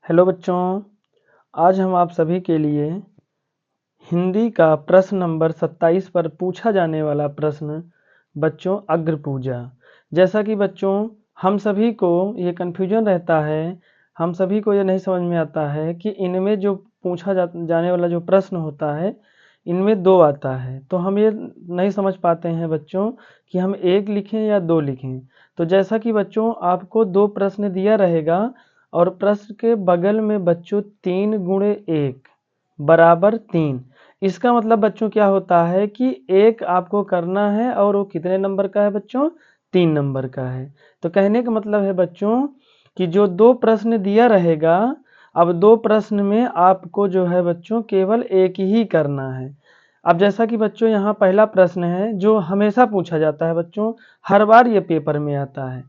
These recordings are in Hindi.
हेलो बच्चों, आज हम आप सभी के लिए हिंदी का प्रश्न नंबर 27 पर पूछा जाने वाला प्रश्न बच्चों अग्र पूजा। जैसा कि बच्चों हम सभी को ये कन्फ्यूजन रहता है, हम सभी को ये नहीं समझ में आता है कि इनमें जो पूछा जाने वाला जो प्रश्न होता है इनमें दो आता है, तो हम ये नहीं समझ पाते हैं बच्चों कि हम एक लिखें या दो लिखें। तो जैसा कि बच्चों आपको दो प्रश्न दिया रहेगा और प्रश्न के बगल में बच्चों 3 गुणे 1 बराबर 3, इसका मतलब बच्चों क्या होता है कि एक आपको करना है और वो कितने नंबर का है बच्चों, 3 नंबर का है। तो कहने का मतलब है बच्चों कि जो दो प्रश्न दिया रहेगा, अब दो प्रश्न में आपको जो है बच्चों केवल एक ही करना है। अब जैसा कि बच्चों यहाँ पहला प्रश्न है जो हमेशा पूछा जाता है बच्चों, हर बार ये पेपर में आता है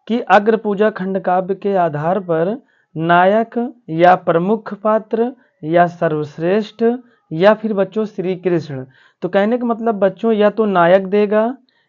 कि अग्र पूजा खंड काव्य के आधार पर नायक या प्रमुख पात्र या सर्वश्रेष्ठ या फिर बच्चों श्री कृष्ण। तो कहने का मतलब बच्चों या तो नायक देगा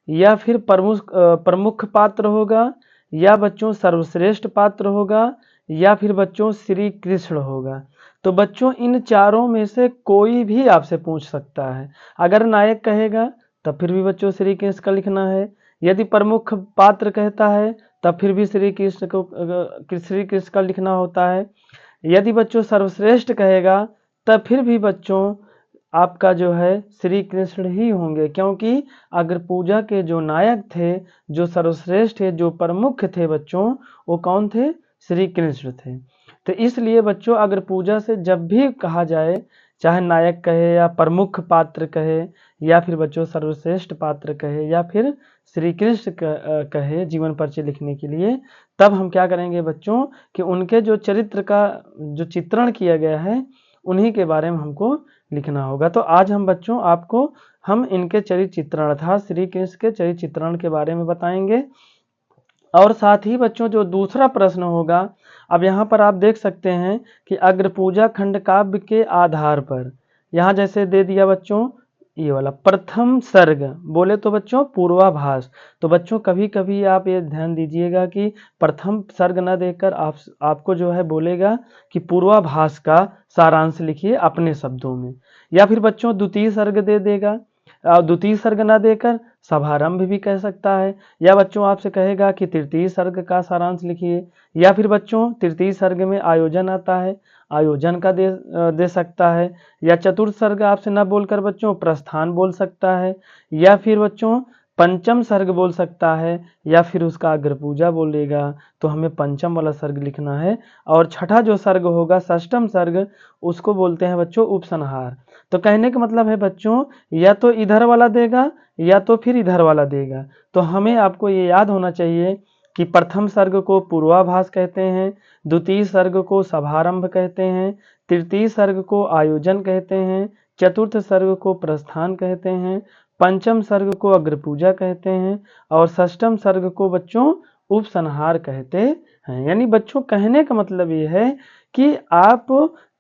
या फिर प्रमुख पात्र होगा या बच्चों सर्वश्रेष्ठ पात्र होगा या फिर बच्चों श्री कृष्ण होगा। तो बच्चों इन चारों में से कोई भी आपसे पूछ सकता है। अगर नायक कहेगा तब फिर भी बच्चों श्री कृष्ण का लिखना है, यदि प्रमुख पात्र कहता है तब फिर भी श्री कृष्ण का लिखना होता है, यदि बच्चों सर्वश्रेष्ठ कहेगा तब फिर भी बच्चों आपका जो है श्री कृष्ण ही होंगे, क्योंकि अग्र पूजा के जो नायक थे, जो सर्वश्रेष्ठ थे, जो प्रमुख थे बच्चों, वो कौन थे, श्री कृष्ण थे। तो इसलिए बच्चों अग्र पूजा से जब भी कहा जाए, चाहे नायक कहे या प्रमुख पात्र कहे या फिर बच्चों सर्वश्रेष्ठ पात्र कहे या फिर श्री कृष्ण कहे जीवन परिचय लिखने के लिए, तब हम क्या करेंगे बच्चों कि उनके जो चरित्र का जो चित्रण किया गया है उन्हीं के बारे में हमको लिखना होगा। तो आज हम बच्चों आपको हम इनके चरित्र चित्रण अर्थात श्री कृष्ण के चरित्र चित्रण के बारे में बताएंगे। और साथ ही बच्चों जो दूसरा प्रश्न होगा, अब यहाँ पर आप देख सकते हैं कि अग्र पूजा खंड काव्य के आधार पर, यहाँ जैसे दे दिया बच्चों ये वाला प्रथम सर्ग, बोले तो बच्चों पूर्वाभास। तो बच्चों कभी कभी आप ये ध्यान दीजिएगा कि प्रथम सर्ग न देकर आपको जो है बोलेगा कि पूर्वाभास का सारांश लिखिए अपने शब्दों में, या फिर बच्चों द्वितीय सर्ग दे देगा, द्वितीय सर्ग न देकर सभारंभ भी कह सकता है, या बच्चों आपसे कहेगा कि तृतीय सर्ग का सारांश लिखिए, या फिर बच्चों तृतीय सर्ग में आयोजन आता है, आयोजन का दे सकता है, या चतुर्थ सर्ग आपसे न बोलकर बच्चों प्रस्थान बोल सकता है, या फिर बच्चों पंचम सर्ग बोल सकता है, या फिर उसका अग्र पूजा बोलेगा तो हमें पंचम वाला सर्ग लिखना है। और छठा जो सर्ग होगा षष्ठम सर्ग, उसको बोलते हैं बच्चों उपसंहार। तो कहने का मतलब है बच्चों या तो इधर वाला देगा या तो फिर इधर वाला देगा। तो हमें आपको ये याद होना चाहिए कि प्रथम सर्ग को पूर्वाभास कहते हैं, द्वितीय सर्ग को सभारंभ कहते हैं, तृतीय सर्ग को आयोजन कहते हैं, चतुर्थ सर्ग को प्रस्थान कहते हैं, पंचम सर्ग को अग्र पूजा कहते हैं और षष्ठम सर्ग को बच्चों उपसंहार कहते हैं। यानी बच्चों कहने का मतलब ये है कि आप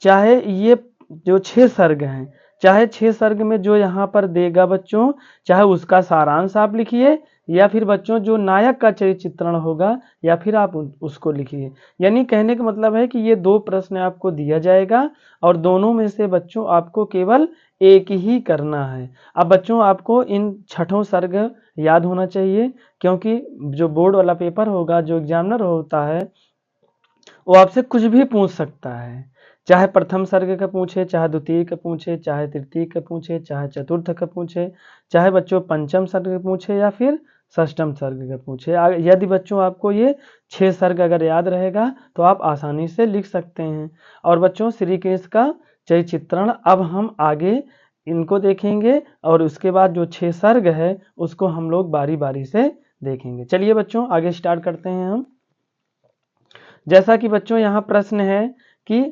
चाहे ये जो 6 सर्ग हैं, चाहे 6 सर्ग में जो यहाँ पर देगा बच्चों, चाहे उसका सारांश आप लिखिए या फिर बच्चों जो नायक का चरित्र चित्रण होगा या फिर आप उसको लिखिए। यानी कहने का मतलब है कि ये दो प्रश्न आपको दिया जाएगा और दोनों में से बच्चों आपको केवल एक ही करना है। अब बच्चों आपको इन छठों सर्ग याद होना चाहिए, क्योंकि जो बोर्ड वाला पेपर होगा, जो एग्जामिनर होता है, वो आपसे कुछ भी पूछ सकता है, चाहे प्रथम सर्ग का पूछे, चाहे द्वितीय का पूछे, चाहे तृतीय का पूछे, चाहे चतुर्थ का पूछे, चाहे बच्चों पंचम सर्ग का पूछे या फिर षष्ठम सर्ग का पूछे। यदि बच्चों आपको ये 6 सर्ग अगर याद रहेगा तो आप आसानी से लिख सकते हैं। और बच्चों श्री कृष्ण का चरित्र चित्रण अब हम आगे इनको देखेंगे और उसके बाद जो 6 सर्ग है उसको हम लोग बारी बारी से देखेंगे। चलिए बच्चों आगे स्टार्ट करते हैं हम। जैसा कि बच्चों यहाँ प्रश्न है कि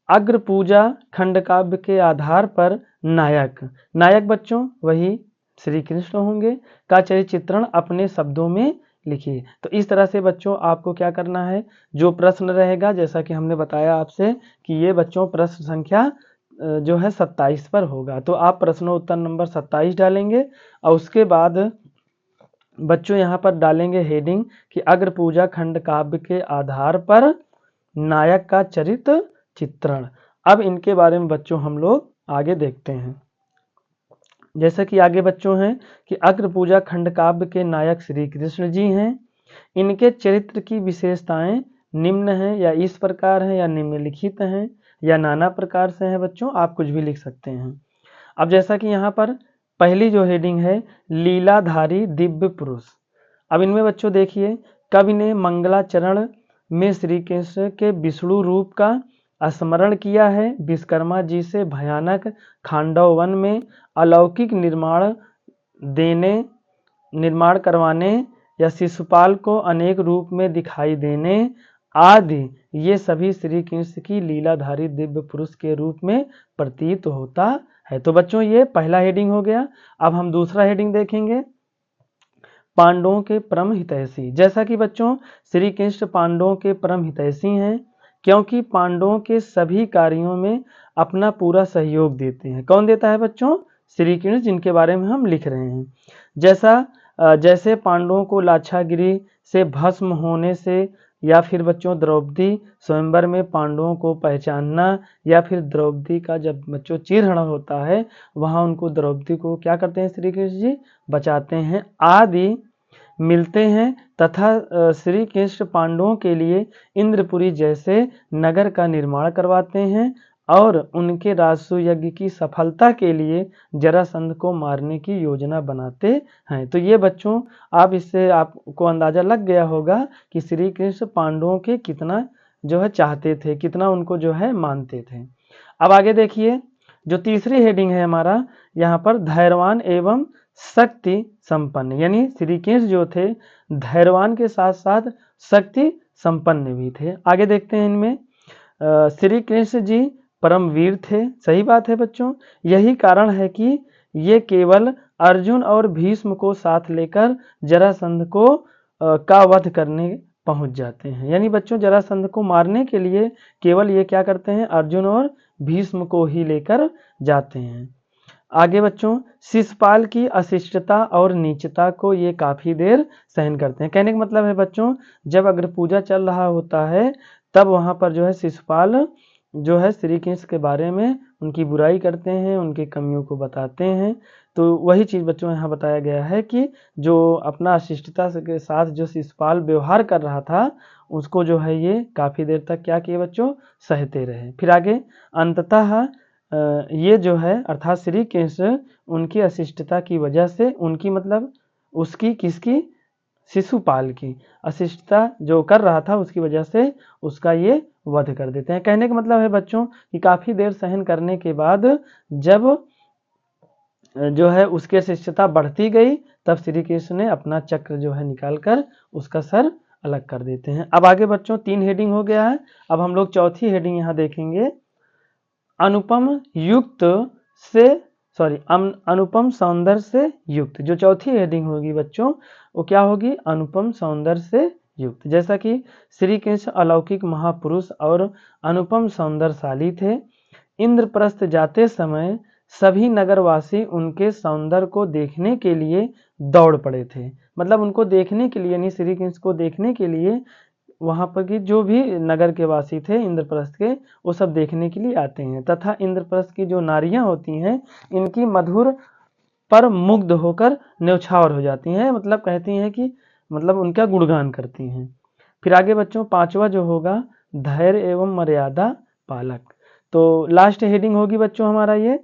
अग्र पूजा खंड काव्य के आधार पर नायक, नायक बच्चों वही श्री कृष्ण होंगे, का चरित्र चित्रण अपने शब्दों में लिखिए। तो इस तरह से बच्चों आपको क्या करना है, जो प्रश्न रहेगा जैसा कि हमने बताया आपसे कि ये बच्चों प्रश्न संख्या जो है 27 पर होगा, तो आप प्रश्नोत्तर नंबर 27 डालेंगे और उसके बाद बच्चों यहाँ पर डालेंगे हेडिंग कि अग्र पूजा खंड काव्य के आधार पर नायक का चरित्र चित्रण। अब इनके बारे में बच्चों हम लोग आगे देखते हैं। जैसा कि आगे बच्चों हैं कि अग्र पूजा खंड काव्य के नायक श्री कृष्ण जी हैं। इनके चरित्र की विशेषताएं निम्न हैं या इस प्रकार हैं या निम्नलिखित हैं या नाना प्रकार से हैं बच्चों, आप कुछ भी लिख सकते हैं। अब जैसा कि यहाँ पर पहली जो हेडिंग है लीलाधारी दिव्य पुरुष। अब इनमें बच्चों देखिए, कवि ने मंगलाचरण में श्री कृष्ण के विष्णु रूप का स्मरण किया है। विश्वकर्मा जी से भयानक खांडव वन में अलौकिक निर्माण करवाने या शिशुपाल को अनेक रूप में दिखाई देने आदि, ये सभी श्री कृष्ण की लीलाधारी दिव्य पुरुष के रूप में प्रतीत होता है। तो बच्चों ये पहला हेडिंग हो गया। अब हम दूसरा हेडिंग देखेंगे, पांडवों के परम हितैषी। जैसा कि बच्चों श्री कृष्ण पांडवों के परम हितैषी हैं, क्योंकि पांडवों के सभी कार्यों में अपना पूरा सहयोग देते हैं। कौन देता है बच्चों? श्री कृष्ण, जिनके बारे में हम लिख रहे हैं। जैसे पांडवों को लाक्षागिरी से भस्म होने से, या फिर बच्चों द्रौपदी स्वयंवर में पांडवों को पहचानना, या फिर द्रौपदी का जब बच्चों चीरहरण होता है वहां उनको द्रौपदी को क्या करते हैं श्री कृष्ण जी? बचाते हैं आदि मिलते हैं। तथा श्री कृष्ण पांडवों के लिए इंद्रपुरी जैसे नगर का निर्माण करवाते हैं और उनके राजसूय यज्ञ की सफलता के लिए जरासंध को मारने की योजना बनाते हैं। तो ये बच्चों आप इससे आपको अंदाजा लग गया होगा कि श्री कृष्ण पांडवों के कितना जो है चाहते थे, कितना उनको जो है मानते थे। अब आगे देखिए, जो तीसरी हेडिंग है हमारा यहाँ पर धैर्यवान एवं शक्ति संपन्न, यानी श्री कृष्ण जो थे धैर्यवान के साथ साथ शक्ति संपन्न भी थे। आगे देखते हैं इनमें, श्री कृष्ण जी परम वीर थे। सही बात है बच्चों, यही कारण है कि ये केवल अर्जुन और भीष्म को साथ लेकर जरासंध को का वध करने पहुंच जाते हैं। यानी बच्चों जरासंध को मारने के लिए केवल ये क्या करते हैं? अर्जुन और भीष्म को ही लेकर जाते हैं। आगे बच्चों शिशुपाल की अशिष्टता और नीचता को ये काफी देर सहन करते हैं। कहने का मतलब है बच्चों, जब अग्र पूजा चल रहा होता है तब वहां पर जो है शिशुपाल जो है श्री कृष्ण के बारे में उनकी बुराई करते हैं, उनकी कमियों को बताते हैं। तो वही चीज बच्चों यहाँ बताया गया है कि जो अपना अशिष्टता के साथ जो शिशुपाल व्यवहार कर रहा था उसको जो है ये काफी देर तक क्या किए बच्चों? सहते रहे। फिर आगे अंततः ये जो है अर्थात श्री कृष्ण उनकी अशिष्टता की वजह से, उनकी मतलब उसकी किसकी? शिशुपाल की अशिष्टता जो कर रहा था उसकी वजह से उसका ये वध कर देते हैं। कहने का मतलब है बच्चों कि काफी देर सहन करने के बाद जब जो है उसकी अशिष्टता बढ़ती गई तब श्री कृष्ण ने अपना चक्र जो है निकालकर उसका सर अलग कर देते हैं। अब आगे बच्चों 3 हेडिंग हो गया है। अब हम लोग चौथी हेडिंग यहाँ देखेंगे, अनुपम सौंदर्य से युक्त। जो चौथी हेडिंग होगी बच्चों वो क्या होगी? अनुपम सौंदर्य से युक्त। जैसा कि श्री कृष्ण अलौकिक महापुरुष और अनुपम सौंदर्यशाली थे। इंद्रप्रस्थ जाते समय सभी नगरवासी उनके सौंदर्य को देखने के लिए दौड़ पड़े थे। मतलब उनको देखने के लिए, यानी श्री कृष्ण को देखने के लिए वहां पर की जो भी नगर के वासी थे इंद्रप्रस्थ के, वो सब देखने के लिए आते हैं। तथा इंद्रप्रस्थ की जो नारियां होती हैं इनकी मधुर पर मुग्ध होकर न्यौछावर हो जाती हैं। मतलब कहती हैं कि मतलब उनका गुणगान करती हैं। फिर आगे बच्चों 5वां जो होगा धैर्य एवं मर्यादा पालक। तो लास्ट हेडिंग होगी बच्चों हमारा ये,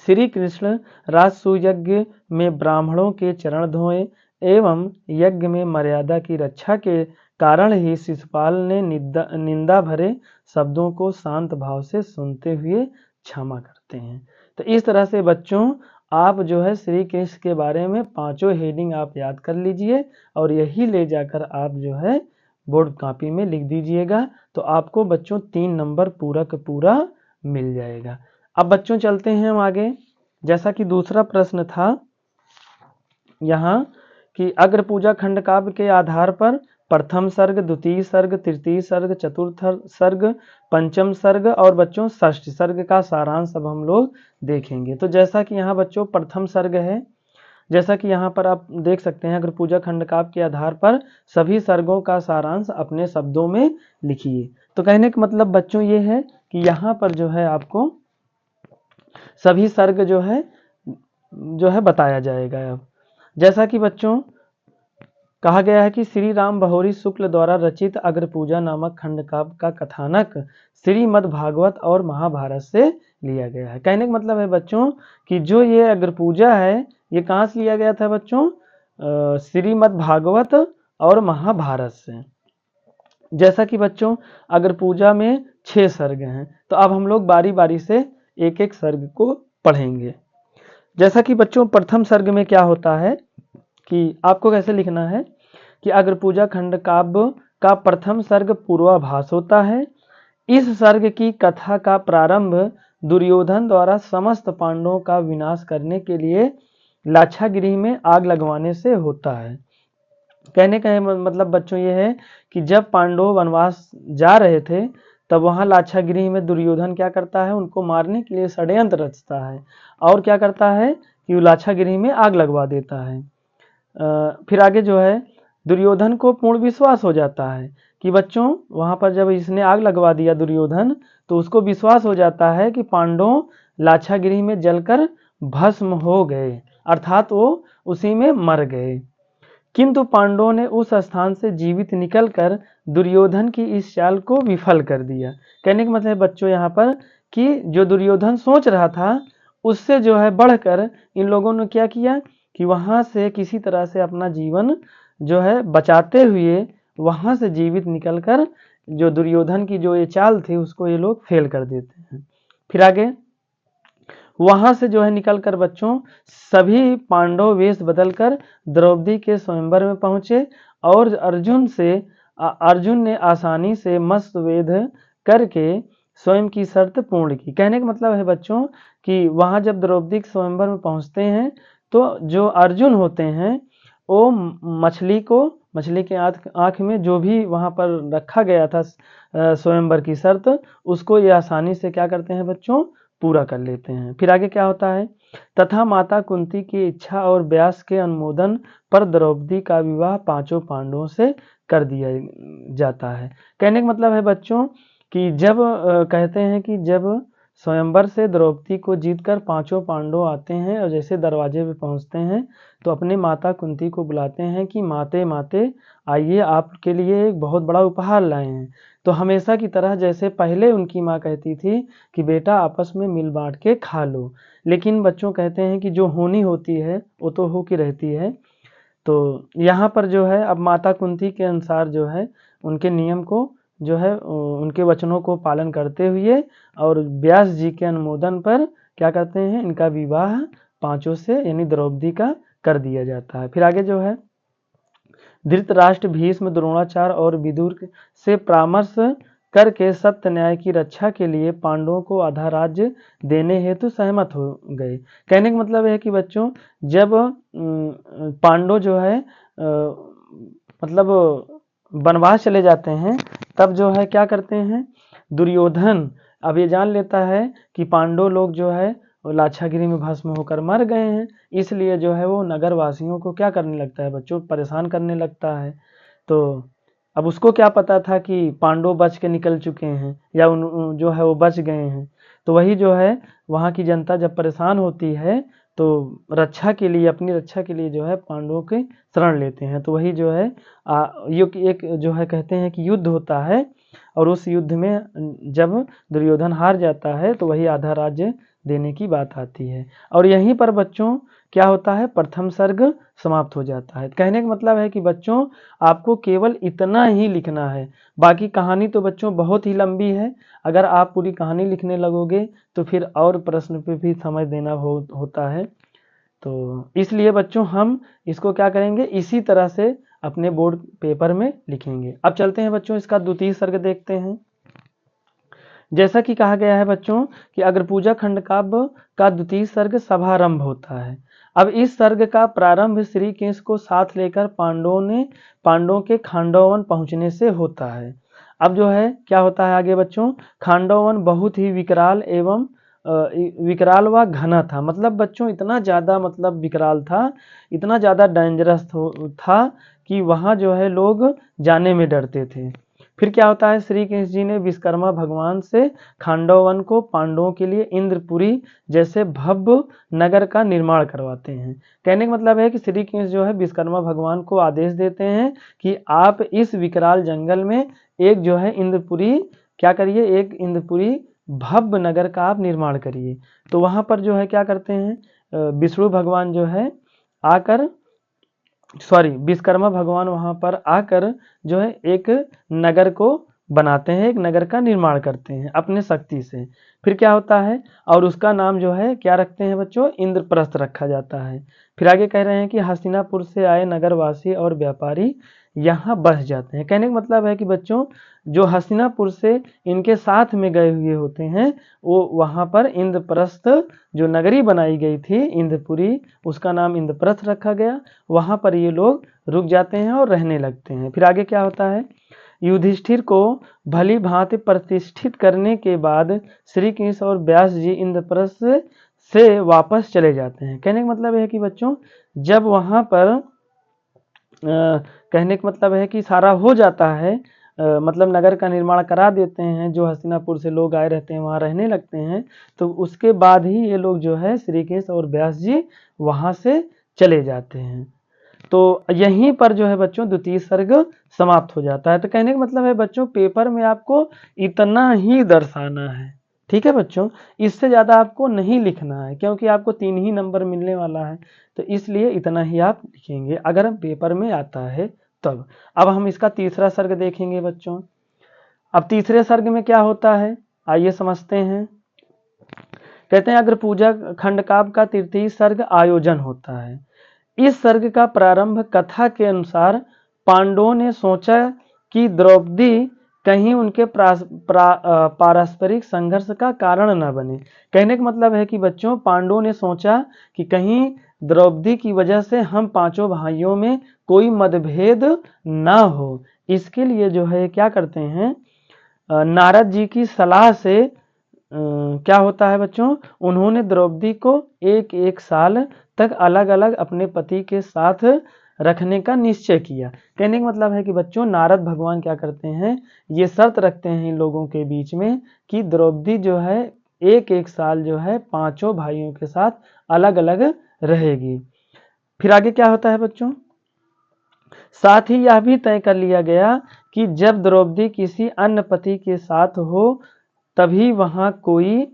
श्री कृष्ण राजसूय यज्ञ में ब्राह्मणों के चरण धोए एवं यज्ञ में मर्यादा की रक्षा के कारण ही शिशुपाल ने निंदा भरे शब्दों को शांत भाव से सुनते हुए क्षमा करते हैं। तो इस तरह से बच्चों आप जो है श्री कृष्ण के बारे में 5 हेडिंग आप याद कर लीजिए और यही ले जाकर आप जो है बोर्ड कॉपी में लिख दीजिएगा। तो आपको बच्चों 3 नंबर पूरा का पूरा मिल जाएगा। अब बच्चों चलते हैं हम आगे। जैसा कि दूसरा प्रश्न था यहाँ कि अग्र पूजा खंड काव्य के आधार पर प्रथम सर्ग, द्वितीय सर्ग, तृतीय सर्ग, चतुर्थ सर्ग, पंचम सर्ग और बच्चों षष्ठ सर्ग का सारांश अब हम लोग देखेंगे। तो जैसा कि यहाँ बच्चों प्रथम सर्ग है, जैसा कि यहाँ पर आप देख सकते हैं, अग्रपूजा खंड काव्य के आधार पर सभी सर्गों का सारांश अपने शब्दों में लिखिए। तो कहने का मतलब बच्चों ये है कि यहाँ पर जो है आपको सभी सर्ग जो है बताया जाएगा। अब जैसा कि बच्चों कहा गया है कि श्री राम बहोरी शुक्ल द्वारा रचित अग्रपूजा नामक खंड काव्य का कथानक श्रीमद् भागवत और महाभारत से लिया गया है। कहने का मतलब है बच्चों कि जो ये अग्रपूजा है ये कहाँ से लिया गया था बच्चों? श्रीमद् भागवत और महाभारत से। जैसा कि बच्चों अग्रपूजा में 6 सर्ग हैं, तो अब हम लोग बारी बारी से एक एक सर्ग को पढ़ेंगे। जैसा कि बच्चों प्रथम सर्ग में क्या होता है कि आपको कैसे लिखना है कि अग्रपूजा खंड काव्य का प्रथम सर्ग पूर्वाभास होता है। इस सर्ग की कथा का प्रारंभ दुर्योधन द्वारा समस्त पांडवों का विनाश करने के लिए लाक्षागृह में आग लगवाने से होता है। कहने का मतलब बच्चों ये है कि जब पांडव वनवास जा रहे थे तब वहां लाक्षागृह में दुर्योधन क्या करता है, उनको मारने के लिए षड्यंत्र रचता है और क्या करता है कि वो लाक्षागृह में आग लगवा देता है। फिर आगे जो है दुर्योधन को पूर्ण विश्वास हो जाता है कि बच्चों वहां पर जब इसने आग लगवा दिया दुर्योधन, तो उसको विश्वास हो जाता है कि पांडव लाक्षागृह में जलकर भस्म हो गए, अर्थात वो उसी में मर गए। किंतु पांडवों ने उस स्थान से जीवित निकलकर दुर्योधन की इस चाल को विफल कर दिया। कहने का मतलब है बच्चों यहाँ पर कि जो दुर्योधन सोच रहा था उससे जो है बढ़कर इन लोगों ने क्या किया कि वहां से किसी तरह से अपना जीवन जो है बचाते हुए वहां से जीवित निकलकर जो दुर्योधन की जो ये चाल थी उसको ये लोग फेल कर देते हैं। फिर आगे वहां से जो है निकलकर बच्चों सभी पांडव वेश बदलकर द्रौपदी के स्वयंवर में पहुंचे और अर्जुन ने आसानी से मस्तवेध करके स्वयं की शर्त पूर्ण की। कहने का मतलब है बच्चों कि वहां जब द्रौपदी के स्वयंवर में पहुंचते हैं तो जो अर्जुन होते हैं वो मछली के आंख में जो भी वहां पर रखा गया था स्वयंवर की शर्त, उसको ये आसानी से क्या करते हैं बच्चों, पूरा कर लेते हैं। फिर आगे क्या होता है, तथा माता कुंती की इच्छा और व्यास के अनुमोदन पर द्रौपदी का विवाह 5 पांडवों से कर दिया जाता है। कहने का मतलब है बच्चों कि जब कहते हैं कि जब स्वयंवर से द्रौपदी को जीतकर 5 पांडव आते हैं और जैसे दरवाजे पे पहुंचते हैं तो अपने माता कुंती को बुलाते हैं कि माते आइए, आपके लिए एक बहुत बड़ा उपहार लाए हैं। तो हमेशा की तरह जैसे पहले उनकी माँ कहती थी कि बेटा आपस में मिल बांट के खा लो, लेकिन बच्चों कहते हैं कि जो होनी होती है वो तो हो की रहती है। तो यहाँ पर जो है अब माता कुंती के अनुसार जो है उनके नियम को जो है उनके वचनों को पालन करते हुए और व्यास जी के अनुमोदन पर क्या करते हैं, इनका विवाह 5 से यानी द्रौपदी का कर दिया जाता है। फिर आगे जो है धृतराष्ट्र, भीष्म, द्रोणाचार्य और विदुर से परामर्श करके सत्य न्याय की रक्षा के लिए पांडवों को आधा राज्य देने हेतु सहमत हो गए। कहने का मतलब है कि बच्चों जब पांडव जो है मतलब वनवास चले जाते हैं तब जो है क्या करते हैं, दुर्योधन अब ये जान लेता है कि पांडव लोग जो है लाक्षागृह में भस्म होकर मर गए हैं, इसलिए जो है वो नगर वासियों को क्या करने लगता है बच्चों, परेशान करने लगता है। तो अब उसको क्या पता था कि पांडव बच के निकल चुके हैं या जो है वो बच गए हैं। तो वही जो है वहाँ की जनता जब परेशान होती है तो रक्षा के लिए, अपनी रक्षा के लिए जो है पांडवों के शरण लेते हैं। तो वही जो है एक जो है कहते हैं कि युद्ध होता है और उस युद्ध में जब दुर्योधन हार जाता है तो वही आधा राज्य देने की बात आती है और यहीं पर बच्चों क्या होता है, प्रथम सर्ग समाप्त हो जाता है। कहने का मतलब है कि बच्चों आपको केवल इतना ही लिखना है, बाकी कहानी तो बच्चों बहुत ही लंबी है। अगर आप पूरी कहानी लिखने लगोगे तो फिर और प्रश्न पे भी समय देना होता है। तो इसलिए बच्चों हम इसको क्या करेंगे, इसी तरह से अपने बोर्ड पेपर में लिखेंगे। अब चलते हैं बच्चों इसका द्वितीय सर्ग देखते हैं। जैसा कि कहा गया है बच्चों कि अग्रपूजा खंड काव्य का द्वितीय सर्ग सभारंभ होता है। अब इस सर्ग का प्रारंभ श्री केश को साथ लेकर पांडवों के खांडव वन पहुंचने से होता है। अब जो है क्या होता है आगे बच्चों, खांडव वन बहुत ही विकराल एवं विकराल व घना था। मतलब बच्चों इतना ज़्यादा मतलब विकराल था, इतना ज़्यादा डेंजरस था कि वहाँ जो है लोग जाने में डरते थे। फिर क्या होता है, श्री कृष्ण जी ने विश्वकर्मा भगवान से खांडव वन को पांडवों के लिए इंद्रपुरी जैसे भव्य नगर का निर्माण करवाते हैं। कहने का मतलब है कि श्री कृष्ण जो है विश्वकर्मा भगवान को आदेश देते हैं कि आप इस विकराल जंगल में एक जो है इंद्रपुरी क्या करिए, एक इंद्रपुरी भव्य नगर का आप निर्माण करिए। तो वहां पर जो है क्या करते हैं, विष्णु भगवान जो है आकर विश्वकर्मा भगवान वहां पर आकर जो है एक नगर को बनाते हैं, एक नगर का निर्माण करते हैं अपने शक्ति से। फिर क्या होता है, और उसका नाम जो है क्या रखते हैं बच्चों, इंद्रप्रस्थ रखा जाता है। फिर आगे कह रहे हैं कि हस्तिनापुर से आए नगरवासी और व्यापारी यहाँ बस जाते हैं। कहने का मतलब है कि बच्चों जो हस्तिनापुर से इनके साथ में गए हुए होते हैं वो वहां पर इंद्रप्रस्थ जो नगरी बनाई गई थी इंद्रपुरी, उसका नाम इंद्रप्रस्थ रखा गया। वहां पर ये लोग रुक जाते हैं और रहने लगते हैं। फिर आगे क्या होता है, युधिष्ठिर को भली भांति प्रतिष्ठित करने के बाद श्री कृष्ण और व्यास जी इंद्रप्रस्थ से वापस चले जाते हैं। कहने का मतलब है कि बच्चों जब वहां पर कहने का मतलब है कि सारा हो जाता है, मतलब नगर का निर्माण करा देते हैं, जो हस्तिनापुर से लोग आए रहते हैं वहां रहने लगते हैं, तो उसके बाद ही ये लोग जो है श्री कृष्ण और व्यास जी वहां से चले जाते हैं। तो यहीं पर जो है बच्चों द्वितीय सर्ग समाप्त हो जाता है। तो कहने का मतलब है बच्चों पेपर में आपको इतना ही दर्शाना है, ठीक है बच्चों, इससे ज्यादा आपको नहीं लिखना है, क्योंकि आपको 3 ही नंबर मिलने वाला है, तो इसलिए इतना ही आप लिखेंगे अगर पेपर में आता है तब। अब हम इसका तीसरा सर्ग देखेंगे बच्चों। अब तीसरे सर्ग में क्या होता है आइए समझते हैं। कहते हैं अग्र पूजा खंड काव्य का तृतीय सर्ग आयोजन होता है। इस सर्ग का प्रारंभ कथा के अनुसार पांडवों ने सोचा कि द्रौपदी कहीं उनके पारस्परिक संघर्ष का कारण न बने। कहने का मतलब है कि बच्चों पांडवों ने सोचा कि कहीं द्रौपदी की वजह से हम पांचों भाइयों में कोई मतभेद ना हो, इसके लिए जो है क्या करते हैं, नारद जी की सलाह से क्या होता है बच्चों, उन्होंने द्रौपदी को एक एक साल तक अलग अलग अपने पति के साथ रखने का निश्चय किया। कहने का मतलब है कि बच्चों नारद भगवान क्या करते हैं, ये शर्त रखते हैं इन लोगों के बीच में कि द्रौपदी जो है एक एक साल जो है पांचों भाइयों के साथ अलग अलग रहेगी। फिर आगे क्या होता है बच्चों, साथ ही यह भी तय कर लिया गया कि जब द्रौपदी किसी अन्य पति के साथ हो तभी वहां कोई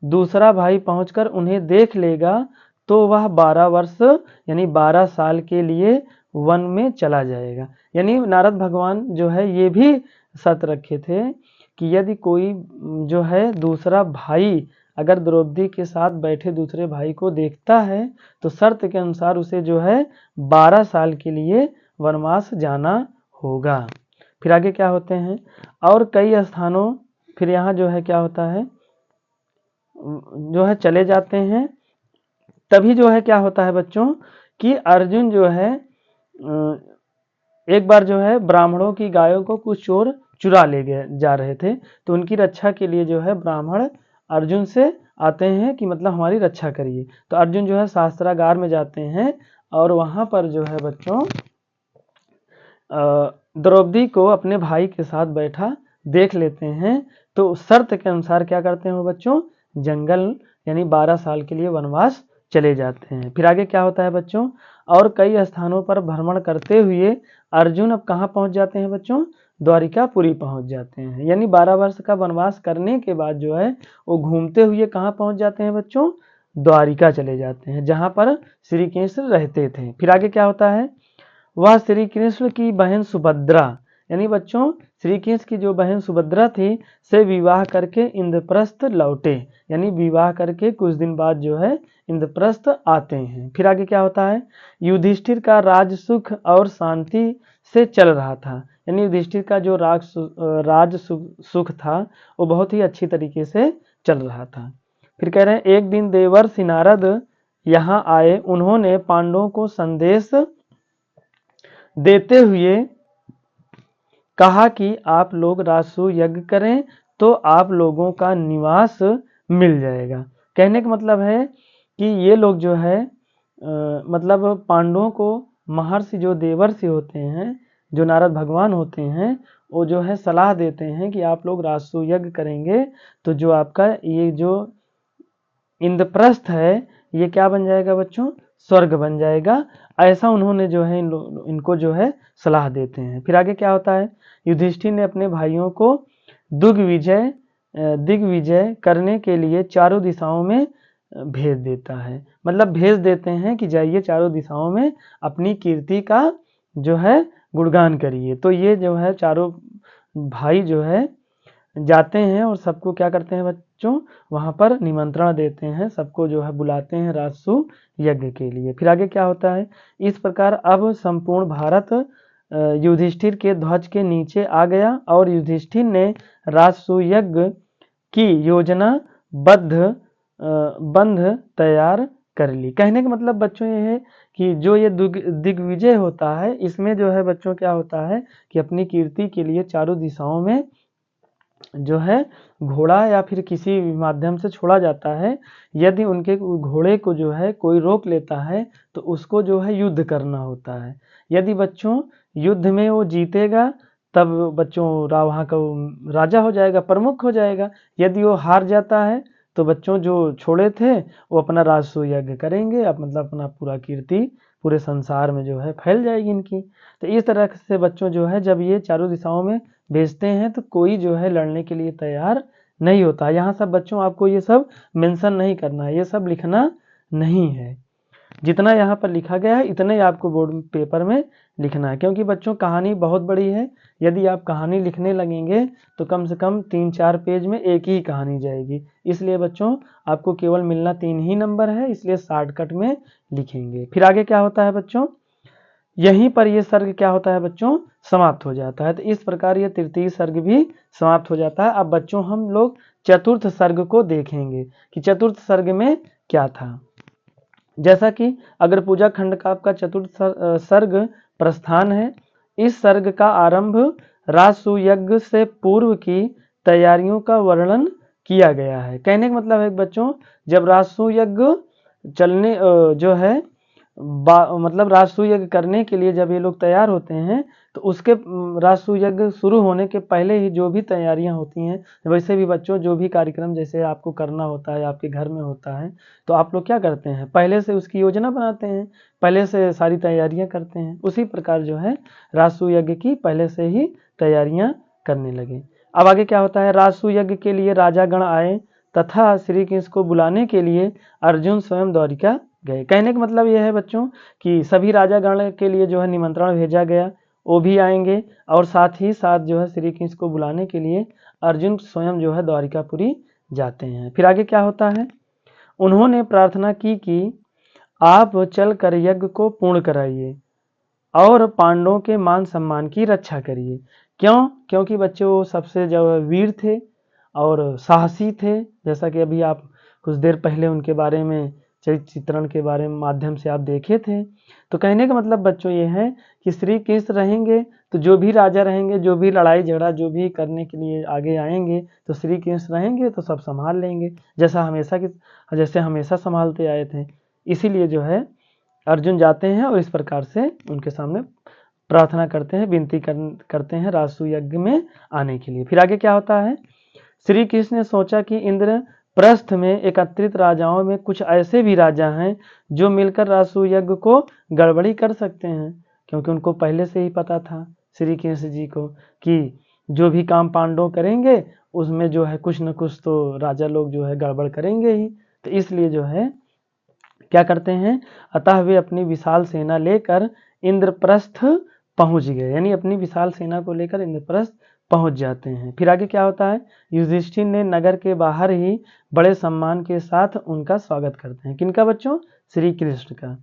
दूसरा भाई पहुंचकर उन्हें देख लेगा तो वह 12 वर्ष यानी 12 साल के लिए वन में चला जाएगा। यानी नारद भगवान जो है ये भी शर्त रखे थे कि यदि कोई जो है दूसरा भाई अगर द्रौपदी के साथ बैठे दूसरे भाई को देखता है तो शर्त के अनुसार उसे जो है 12 साल के लिए वनवास जाना होगा। फिर आगे क्या होते हैं, और कई स्थानों फिर यहाँ जो है क्या होता है, जो है चले जाते हैं। तभी जो है क्या होता है बच्चों कि अर्जुन जो है एक बार जो है ब्राह्मणों की गायों को कुछ चोर चुरा ले गए जा रहे थे, तो उनकी रक्षा के लिए जो है ब्राह्मण अर्जुन से आते हैं कि मतलब हमारी रक्षा करिए। तो अर्जुन जो है शास्त्रागार में जाते हैं और वहां पर जो है बच्चों द्रौपदी को अपने भाई के साथ बैठा देख लेते हैं। तो शर्त के अनुसार क्या करते हैं बच्चों, जंगल यानी 12 साल के लिए वनवास चले जाते हैं। फिर आगे क्या होता है बच्चों, और कई स्थानों पर भ्रमण करते हुए अर्जुन अब कहाँ पहुंच जाते हैं बच्चों, द्वारिकापुरी पहुंच जाते हैं। यानी 12 वर्ष का वनवास करने के बाद जो है वो घूमते हुए कहाँ पहुंच जाते हैं बच्चों, द्वारिका चले जाते हैं जहां पर श्री कृष्ण रहते थे। फिर आगे क्या होता है, वह श्री कृष्ण की बहन सुभद्रा यानी बच्चों श्री कृष्ण की जो बहन सुभद्रा थी से विवाह करके इंद्रप्रस्थ लौटे। यानी विवाह करके कुछ दिन बाद जो है इंद्रप्रस्थ आते हैं। फिर आगे क्या होता है, युधिष्ठिर का राज सुख और शांति से चल रहा था। यानी युधिष्ठिर का जो राज सुख था वो बहुत ही अच्छी तरीके से चल रहा था। फिर कह रहे हैं एक दिन देवर्षि नारद यहाँ आए, उन्होंने पांडवों को संदेश देते हुए कहा कि आप लोग राजसूय यज्ञ करें तो आप लोगों का निवास मिल जाएगा। कहने का मतलब है कि ये लोग जो है मतलब पांडवों को महर्षि जो देवर्षि होते हैं, जो नारद भगवान होते हैं, वो जो है सलाह देते हैं कि आप लोग राजसूय यज्ञ करेंगे तो जो आपका ये जो इंद्रप्रस्थ है ये क्या बन जाएगा बच्चों, स्वर्ग बन जाएगा। ऐसा उन्होंने जो है इनको जो है सलाह देते हैं। फिर आगे क्या होता है, युधिष्ठिर ने अपने भाइयों को दिग्विजय करने के लिए चारों दिशाओं में भेज देता है, मतलब भेज देते हैं कि जाइए चारों दिशाओं में अपनी कीर्ति का जो है गुणगान करिए। तो ये जो है चारों भाई जो है जाते हैं और सबको क्या करते हैं बच्चों, वहां पर निमंत्रण देते हैं, सबको जो है बुलाते हैं राजसूय यज्ञ के लिए। फिर आगे क्या होता है, इस प्रकार अब संपूर्ण भारत युधिष्ठिर के ध्वज के नीचे आ गया और युधिष्ठिर ने राजसूय यज्ञ की योजना बंध तैयार कर ली। कहने का मतलब बच्चों ये है कि जो ये दिग्विजय होता है इसमें जो है बच्चों क्या होता है कि अपनी कीर्ति के लिए चारों दिशाओं में जो है घोड़ा या फिर किसी माध्यम से छोड़ा जाता है। यदि उनके घोड़े को जो है कोई रोक लेता है तो उसको जो है युद्ध करना होता है। यदि बच्चों युद्ध में वो जीतेगा तब बच्चों वहाँ का राजा हो जाएगा, प्रमुख हो जाएगा। यदि वो हार जाता है तो बच्चों जो छोड़े थे वो अपना राजसूय यज्ञ करेंगे, अब मतलब अपना पूरा कीर्ति पूरे संसार में जो है फैल जाएगी इनकी। तो इस तरह से बच्चों जो है जब ये चारों दिशाओं में भेजते हैं तो कोई जो है लड़ने के लिए तैयार नहीं होता। यहाँ सब बच्चों आपको ये सब मेंशन नहीं करना है, ये सब लिखना नहीं है। जितना यहाँ पर लिखा गया है इतना ही आपको बोर्ड पेपर में लिखना है, क्योंकि बच्चों कहानी बहुत बड़ी है। यदि आप कहानी लिखने लगेंगे तो कम से कम 3-4 पेज में एक ही कहानी जाएगी। इसलिए बच्चों आपको केवल मिलना 3 ही नंबर है, इसलिए शॉर्टकट में लिखेंगे। फिर आगे क्या होता है बच्चों, यहीं पर ये सर्ग क्या होता है बच्चों, समाप्त हो जाता है। तो इस प्रकार ये तृतीय सर्ग भी समाप्त हो जाता है। अब बच्चों हम लोग चतुर्थ सर्ग को देखेंगे कि चतुर्थ सर्ग में क्या था। जैसा कि अगर पूजा खंड का आपका चतुर्थ सर्ग प्रस्थान है। इस सर्ग का आरंभ राजसूय यज्ञ से पूर्व की तैयारियों का वर्णन किया गया है। कहने का मतलब है बच्चों जब राजसूय यज्ञ चलने जो है मतलब राजसूय यज्ञ करने के लिए जब ये लोग तैयार होते हैं तो उसके राजसूय यज्ञ शुरू होने के पहले ही जो भी तैयारियां होती हैं, वैसे भी बच्चों जो भी कार्यक्रम जैसे आपको करना होता है, आपके घर में होता है, तो आप लोग क्या करते हैं, पहले से उसकी योजना बनाते हैं, पहले से सारी तैयारियां करते हैं। उसी प्रकार जो है राजसूय यज्ञ की पहले से ही तैयारियां करने लगे। अब आगे क्या होता है, राजसूय यज्ञ के लिए राजा गण आए तथा श्री कृष्ण को बुलाने के लिए अर्जुन स्वयं द्वारिका गए। कहने का मतलब यह है बच्चों कि सभी राजा गण के लिए जो है निमंत्रण भेजा गया, वो भी आएंगे और साथ ही साथ जो है श्री कृष्ण को बुलाने के लिए अर्जुन स्वयं जो है द्वारिकापुरी जाते हैं। फिर आगे क्या होता है, उन्होंने प्रार्थना की कि आप चलकर यज्ञ को पूर्ण कराइए और पांडवों के मान सम्मान की रक्षा करिए। क्यों, क्योंकि बच्चे वो सबसे जो वीर थे और साहसी थे। जैसा कि अभी आप कुछ देर पहले उनके बारे में चरित्र चित्रण के बारे में माध्यम से आप देखे थे। तो कहने का मतलब बच्चों ये है कि श्री कृष्ण रहेंगे तो जो भी राजा रहेंगे, जो भी लड़ाई झगड़ा जो भी करने के लिए आगे आएंगे तो श्री कृष्ण रहेंगे तो सब संभाल लेंगे, जैसे हमेशा संभालते आए थे। इसीलिए जो है अर्जुन जाते हैं और इस प्रकार से उनके सामने प्रार्थना करते हैं, विनती करते हैं राजसूय यज्ञ में आने के लिए। फिर आगे क्या होता है, श्री कृष्ण ने सोचा कि इंद्रप्रस्थ में एकत्रित राजाओं में कुछ ऐसे भी राजा हैं जो मिलकर राजसूय यज्ञ को गड़बड़ी कर सकते हैं, क्योंकि उनको पहले से ही पता था श्री कृष्ण जी को कि जो भी काम पांडव करेंगे उसमें जो है कुछ न कुछ तो राजा लोग जो है गड़बड़ करेंगे ही। तो इसलिए जो है क्या करते हैं, अतः वे अपनी विशाल सेना लेकर इंद्रप्रस्थ पहुंच गए, यानी अपनी विशाल सेना को लेकर इंद्रप्रस्थ पहुंच जाते हैं। फिर आगे क्या होता है, युधिष्ठिर ने नगर के बाहर ही बड़े सम्मान के साथ उनका स्वागत करते हैं। किनका बच्चों, श्री कृष्ण का।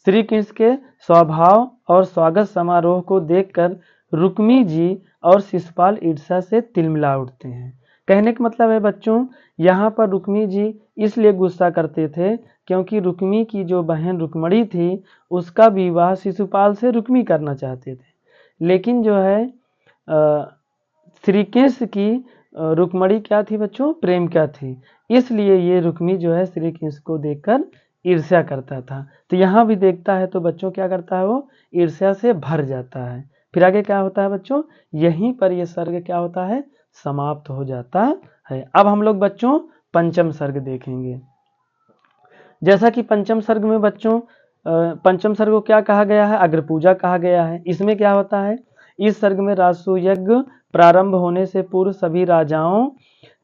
श्री कृष्ण के स्वभाव और स्वागत समारोह को देखकर रुक्मी जी और शिशुपाल ईर्ष्या से तिलमिला उठते हैं। कहने का मतलब है बच्चों यहाँ पर रुक्मी जी इसलिए गुस्सा करते थे क्योंकि रुक्मी की जो बहन रुक्मणी थी उसका विवाह शिशुपाल से रुक्मी करना चाहते थे, लेकिन जो है श्री कृष्ण की रुक्मणी क्या थी बच्चों, प्रेम क्या थी, इसलिए ये रुक्मी जो है श्री कृष्ण को देखकर ईर्ष्या करता था। तो यहाँ भी देखता है तो बच्चों क्या करता है, वो ईर्ष्या से भर जाता है। फिर आगे क्या होता है बच्चों, यहीं पर ये सर्ग क्या होता है, समाप्त हो जाता है। अब हम लोग बच्चों पंचम सर्ग देखेंगे। जैसा कि पंचम सर्ग में बच्चों पंचम सर्ग को क्या कहा गया है, अग्रपूजा कहा गया है। इसमें क्या होता है, इस सर्ग में राजसूय यज्ञ प्रारंभ होने से पूर्व सभी राजाओं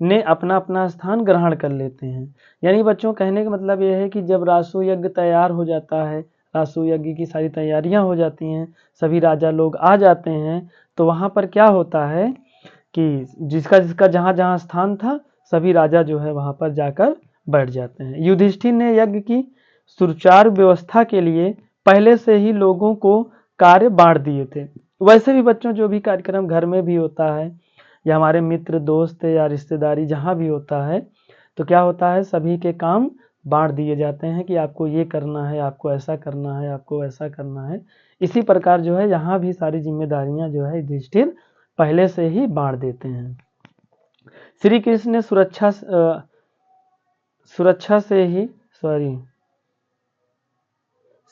ने अपना अपना स्थान ग्रहण कर लेते हैं। यानी बच्चों कहने का मतलब यह है कि जब राजसूय यज्ञ तैयार हो जाता है, राजसूय यज्ञ की सारी तैयारियां हो जाती हैं, सभी राजा लोग आ जाते हैं, तो वहां पर क्या होता है कि जिसका जिसका जहां जहां स्थान था सभी राजा जो है वहां पर जाकर बैठ जाते हैं। युधिष्ठिर ने यज्ञ की सुचारू व्यवस्था के लिए पहले से ही लोगों को कार्य बांट दिए थे। वैसे भी बच्चों जो भी कार्यक्रम घर में भी होता है या हमारे मित्र दोस्त या रिश्तेदारी जहाँ भी होता है, तो क्या होता है, सभी के काम बांट दिए जाते हैं कि आपको ये करना है, आपको ऐसा करना है, आपको ऐसा करना है। इसी प्रकार जो है यहाँ भी सारी जिम्मेदारियां जो है युधिष्ठिर पहले से ही बांट देते हैं। श्री कृष्ण ने सुरक्षा से ही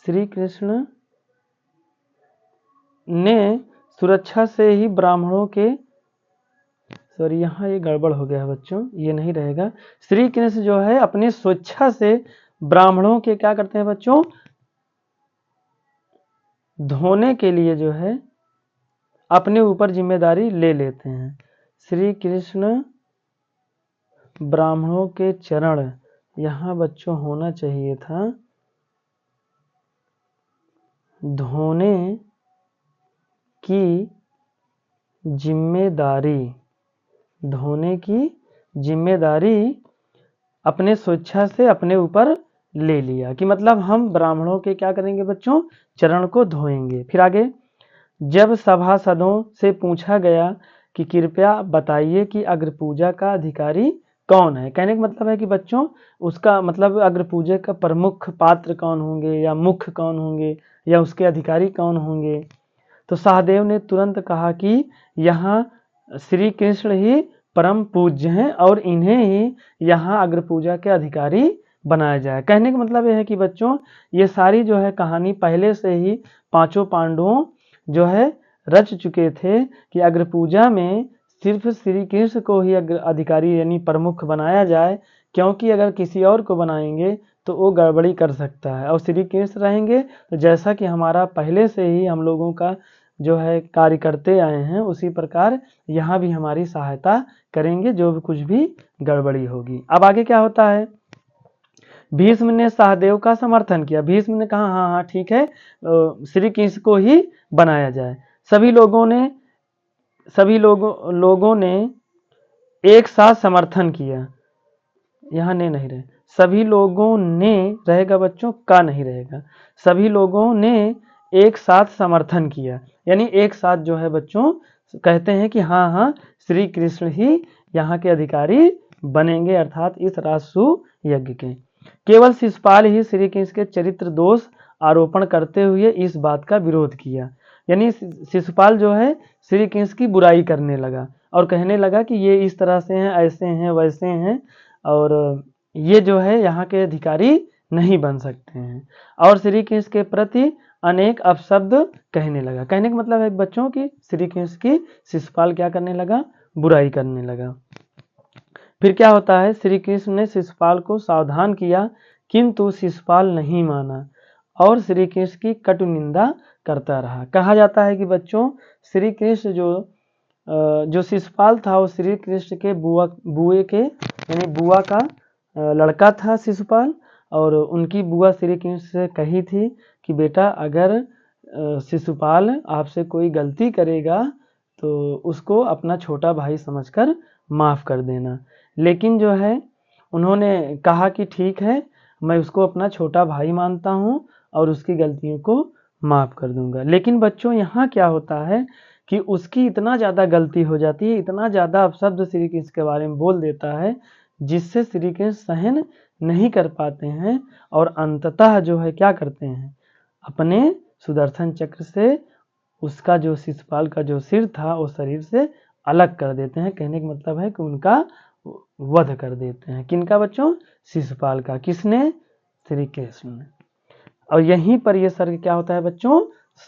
श्री कृष्ण ने सुरक्षा से ही ब्राह्मणों के यहाँ ये गड़बड़ हो गया है बच्चों, ये नहीं रहेगा। श्री कृष्ण जो है अपनी स्वेच्छा से ब्राह्मणों के क्या करते हैं बच्चों, धोने के लिए जो है अपने ऊपर जिम्मेदारी ले लेते हैं। श्री कृष्ण ब्राह्मणों के चरण, यहाँ बच्चों होना चाहिए था धोने की जिम्मेदारी, धोने की जिम्मेदारी अपने स्वेच्छा से अपने ऊपर ले लिया, कि मतलब हम ब्राह्मणों के क्या करेंगे बच्चों, चरण को धोएंगे। फिर आगे, जब सभासदों से पूछा गया कि कृपया बताइए कि अग्रपूजा का अधिकारी कौन है, कहने का मतलब है कि बच्चों उसका मतलब अग्रपूजा का प्रमुख पात्र कौन होंगे या मुख्य कौन होंगे या उसके अधिकारी कौन होंगे, तो सहदेव ने तुरंत कहा कि यहाँ श्री कृष्ण ही परम पूज्य हैं और इन्हें ही यहाँ अग्रपूजा के अधिकारी बनाया जाए। कहने का मतलब यह है कि बच्चों ये सारी जो है कहानी पहले से ही पांचों पांडवों जो है रच चुके थे कि अग्रपूजा में सिर्फ श्री कृष्ण को ही अधिकारी यानी प्रमुख बनाया जाए, क्योंकि अगर किसी और को बनाएंगे तो वो गड़बड़ी कर सकता है। और श्री कृष्ण रहेंगे तो जैसा कि हमारा पहले से ही हम लोगों का जो है कार्य करते आए हैं, उसी प्रकार यहाँ भी हमारी सहायता करेंगे जो भी कुछ भी गड़बड़ी होगी। अब आगे क्या होता है, भीष्म ने सहदेव का समर्थन किया। भीष्म ने कहा हाँ हाँ ठीक है, श्री कृष्ण को ही बनाया जाए। सभी लोगों ने एक साथ समर्थन किया। यहाँ ने नहीं रहे, सभी लोगों ने रहेगा बच्चों, का नहीं रहेगा। सभी लोगों ने एक साथ समर्थन किया, यानी एक साथ जो है बच्चों कहते हैं कि हाँ हाँ श्री कृष्ण ही यहाँ के अधिकारी बनेंगे, अर्थात इस राजसूय यज्ञ के। केवल शिशुपाल ही श्री कृष्ण के चरित्र दोष आरोपण करते हुए इस बात का विरोध किया। यानी शिशुपाल जो है श्री कृष्ण की बुराई करने लगा और कहने लगा कि ये इस तरह से हैं, ऐसे हैं, वैसे हैं, और ये जो है यहाँ के अधिकारी नहीं बन सकते हैं, और श्री कृष्ण के प्रति अनेक अपशब्द कहने लगा। कहने का मतलब है बच्चों की श्री कृष्ण की शिशुपाल क्या करने लगा, बुराई करने लगा। फिर क्या होता है, श्री कृष्ण ने शिशुपाल को सावधान किया, किंतु शिशुपाल नहीं माना और श्री कृष्ण की कटु निंदा करता रहा। कहा जाता है कि बच्चों श्री कृष्ण जो शिशुपाल था वो श्री कृष्ण के बुए के यानी बुआ का लड़का था शिशुपाल, और उनकी बुआ श्री कृष्ण से कही थी कि बेटा अगर शिशुपाल आपसे कोई गलती करेगा तो उसको अपना छोटा भाई समझकर माफ़ कर देना। लेकिन जो है उन्होंने कहा कि ठीक है, मैं उसको अपना छोटा भाई मानता हूँ और उसकी गलतियों को माफ़ कर दूंगा। लेकिन बच्चों यहाँ क्या होता है कि उसकी इतना ज़्यादा गलती हो जाती है, इतना ज़्यादा अपशब्द श्री कृष्ण के बारे में बोल देता है, जिससे श्री कृष्ण सहन नहीं कर पाते हैं और अंततः जो है क्या करते हैं, अपने सुदर्शन चक्र से उसका जो शिशुपाल का जो सिर था वो शरीर से अलग कर देते हैं। कहने का मतलब है कि उनका वध कर देते हैं। किनका बच्चों? शिशुपाल का। किसने? श्री कृष्ण ने। और यहीं पर यह सर्ग क्या होता है बच्चों?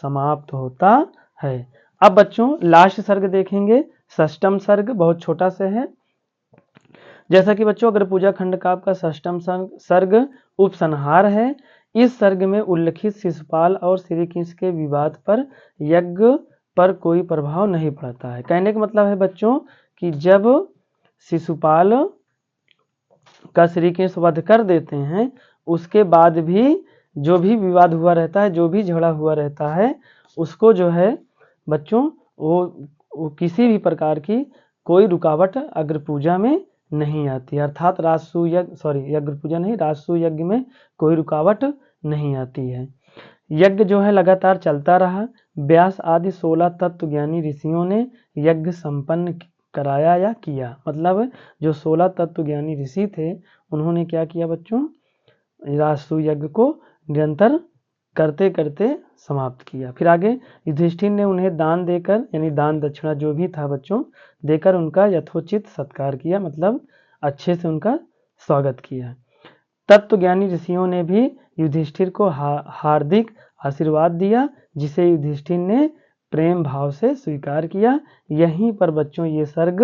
समाप्त होता है। अब बच्चों लास्ट सर्ग देखेंगे, षष्टम सर्ग, बहुत छोटा से है। जैसा कि बच्चों अगर पूजा खंड का आपका षष्टम सर्ग उपसंहार है। इस सर्ग में उल्लिखित शिशुपाल और श्री कृष्ण के विवाद पर यज्ञ पर कोई प्रभाव नहीं पड़ता है। कहने का मतलब है बच्चों कि जब शिशुपाल का श्री कृष्ण वध कर देते हैं, उसके बाद भी जो भी विवाद हुआ रहता है, जो भी झगड़ा हुआ रहता है, उसको जो है बच्चों वो किसी भी प्रकार की कोई रुकावट अग्र पूजा में नहीं आती। अर्थात राजसूय यज्ञ यज्ञ पूजा नहीं, राजसूय यज्ञ में कोई रुकावट नहीं आती है। यज्ञ जो है लगातार चलता रहा। व्यास आदि 16 तत्व ज्ञानी ऋषियों ने यज्ञ संपन्न कराया या किया। मतलब जो 16 तत्व ज्ञानी ऋषि थे, उन्होंने क्या किया बच्चों? राजसूय यज्ञ को निरंतर करते करते समाप्त किया। फिर आगे युधिष्ठिर ने उन्हें दान देकर, यानी दान दक्षिणा जो भी था बच्चों, देकर उनका यथोचित सत्कार किया, मतलब अच्छे से उनका स्वागत किया। तत्वज्ञानी ऋषियों ने भी युधिष्ठिर को हार्दिक आशीर्वाद दिया, जिसे युधिष्ठिर ने प्रेम भाव से स्वीकार किया। यहीं पर बच्चों ये सर्ग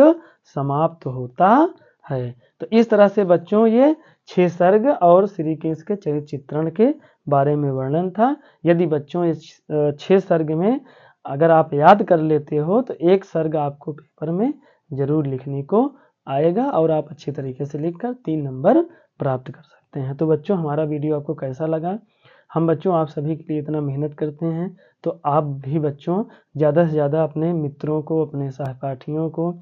समाप्त होता है। तो इस तरह से बच्चों ये 6 सर्ग और श्री कृष्ण के चरित्र चित्रण के बारे में वर्णन था। यदि बच्चों इस 6 सर्ग में अगर आप याद कर लेते हो तो एक सर्ग आपको पेपर में जरूर लिखने को आएगा और आप अच्छी तरीके से लिखकर 3 नंबर प्राप्त कर सकते हैं। तो बच्चों हमारा वीडियो आपको कैसा लगा? हम बच्चों आप सभी के लिए इतना मेहनत करते हैं, तो आप भी बच्चों ज़्यादा से ज़्यादा अपने मित्रों को, अपने सहपाठियों को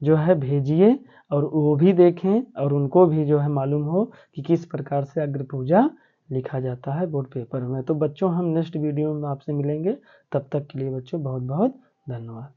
जो है भेजिए और वो भी देखें और उनको भी जो है मालूम हो कि किस प्रकार से अग्र पूजा लिखा जाता है बोर्ड पेपर में। तो बच्चों हम नेक्स्ट वीडियो में आपसे मिलेंगे। तब तक के लिए बच्चों बहुत बहुत धन्यवाद।